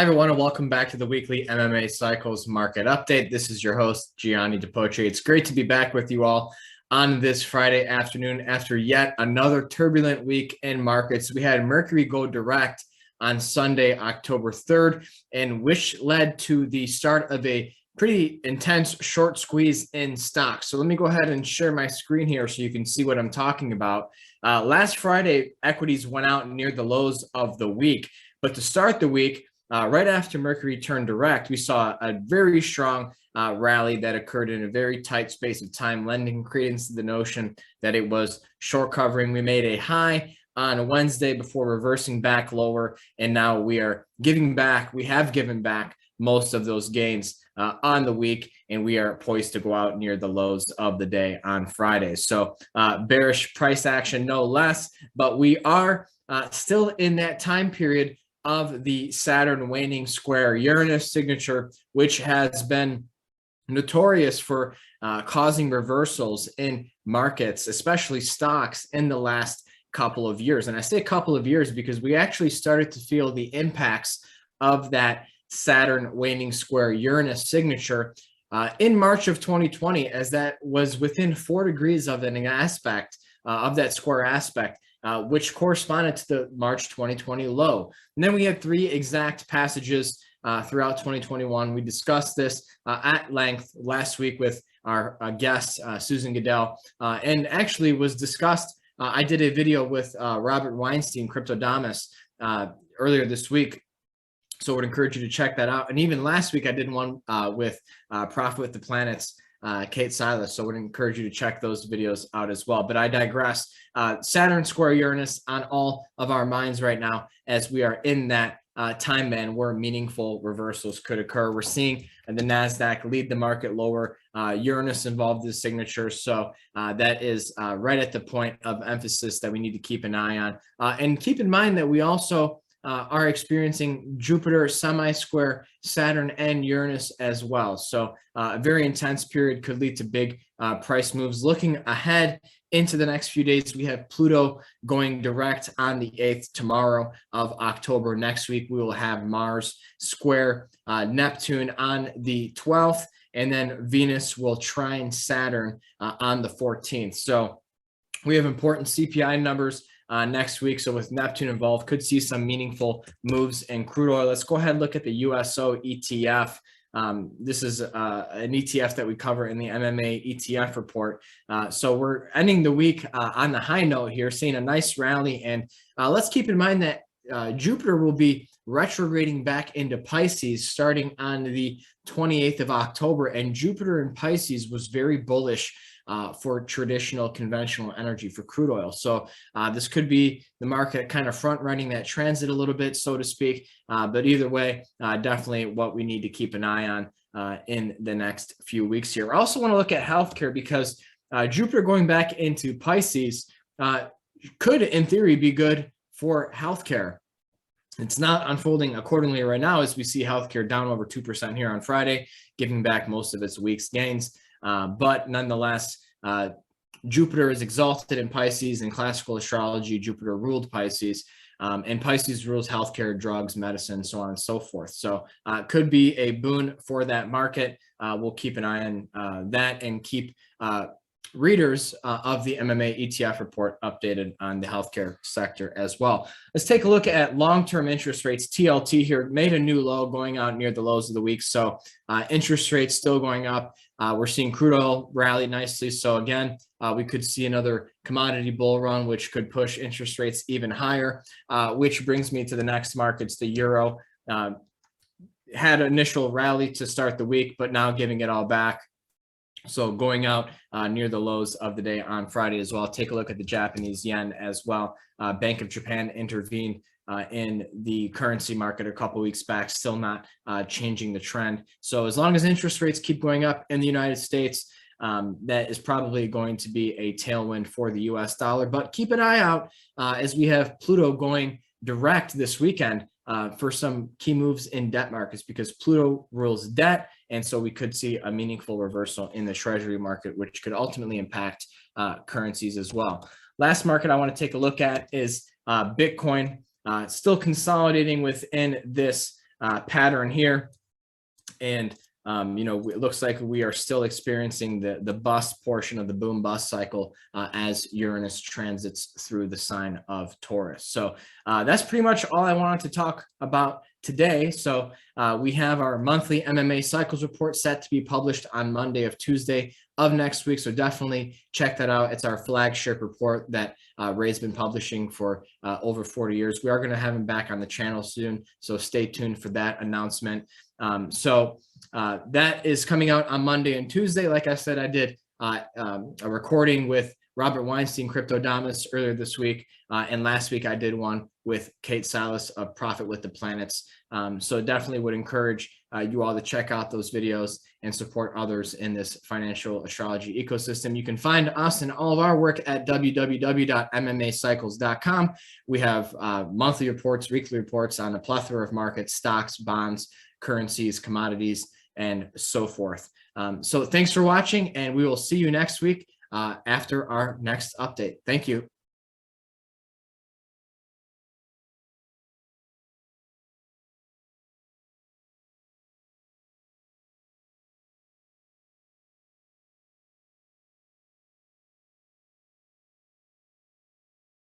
Hi, everyone, and welcome back to the weekly MMA Cycles Market Update. This is your host, Gianni DePoce. It's great to be back with you all on this Friday afternoon after yet another turbulent week in markets. We had Mercury go direct on Sunday, October 3rd, and which led to the start of a pretty intense short squeeze in stocks. So let me go ahead and share my screen here so you can see what I'm talking about. Last Friday, equities went out near the lows of the week, but to start the week, right after Mercury turned direct, we saw a very strong rally that occurred in a very tight space of time, lending credence to the notion that it was short covering. We made a high on Wednesday before reversing back lower, and now we are giving back. We have given back most of those gains on the week, and we are poised to go out near the lows of the day on Friday. So bearish price action, no less, but we are still in that time period of the Saturn waning square Uranus signature, which has been notorious for causing reversals in markets, especially stocks, in the last couple of years. And I say a couple of years because we actually started to feel the impacts of that Saturn waning square Uranus signature in March of 2020, as that was within 4 degrees of an aspect of that square aspect, which corresponded to the March 2020 low. And then we had 3 exact passages throughout 2021. We discussed this at length last week with our guest, Susan Goodell, and actually was discussed. I did a video with Robert Weinstein, Cryptodamus, earlier this week. So I would encourage you to check that out. And even last week, I did one with Profit with the Planet's Kate Silas. So I would encourage you to check those videos out as well. But I digress. Saturn square Uranus on all of our minds right now, as we are in that time band where meaningful reversals could occur. We're seeing the NASDAQ lead the market lower. Uranus involved in the signature. So that is right at the point of emphasis that we need to keep an eye on. And keep in mind that we also are experiencing Jupiter semi-square Saturn and Uranus as well. So a very intense period could lead to big price moves. Looking ahead into the next few days, we have Pluto going direct on the 8th tomorrow of October. Next week, we will have Mars square Neptune on the 12th, and then Venus will trine Saturn on the 14th. So we have important CPI numbers next week. So with Neptune involved, could see some meaningful moves in crude oil. Let's go ahead and look at the USO ETF. This is an ETF that we cover in the MMA ETF report. So we're ending the week on the high note here, seeing a nice rally. And let's keep in mind that Jupiter will be retrograding back into Pisces starting on the 28th of October. And Jupiter in Pisces was very bullish for traditional conventional energy, for crude oil. So this could be the market kind of front running that transit a little bit, so to speak. But either way, definitely what we need to keep an eye on in the next few weeks here. I also want to look at healthcare because Jupiter going back into Pisces could, in theory, be good for healthcare. It's not unfolding accordingly right now, as we see healthcare down over 2% here on Friday, giving back most of its week's gains. But nonetheless, Jupiter is exalted in Pisces. In classical astrology, Jupiter ruled Pisces, and Pisces rules healthcare, drugs, medicine, so on and so forth. So could be a boon for that market. We'll keep an eye on that and keep readers of the MMA ETF report updated on the healthcare sector as well. Let's take a look at long-term interest rates. TLT here made a new low, going out near the lows of the week. So interest rates still going up. We're seeing crude oil rally nicely. So again, we could see another commodity bull run, which could push interest rates even higher, which brings me to the next markets. The euro had an initial rally to start the week, but now giving it all back. So going out near the lows of the day on Friday as well. Take a look at the Japanese yen as well. Bank of Japan intervened in the currency market a couple weeks back, still not changing the trend. So as long as interest rates keep going up in the United States, that is probably going to be a tailwind for the US dollar. But keep an eye out as we have Pluto going direct this weekend for some key moves in debt markets, because Pluto rules debt. And so we could see a meaningful reversal in the treasury market, which could ultimately impact currencies as well. Last market I want to take a look at is Bitcoin. Still consolidating within this pattern here. And it looks like we are still experiencing the bust portion of the boom bust cycle as Uranus transits through the sign of Taurus. So that's pretty much all I wanted to talk about today. So we have our monthly MMA cycles report set to be published on Monday of Tuesday of next week. So definitely check that out. It's our flagship report that Ray's been publishing for over 40 years. We are going to have him back on the channel soon. So stay tuned for that announcement. That is coming out on Monday and Tuesday. Like I said, I did a recording with Robert Weinstein, Cryptodamus, earlier this week. And last week I did one with Kate Salas of Profit with the Planets. So definitely would encourage you all to check out those videos and support others in this financial astrology ecosystem. You can find us and all of our work at www.mmacycles.com. We have monthly reports, weekly reports on a plethora of markets, stocks, bonds, currencies, commodities, and so forth. So thanks for watching, and we will see you next week after our next update. Thank you.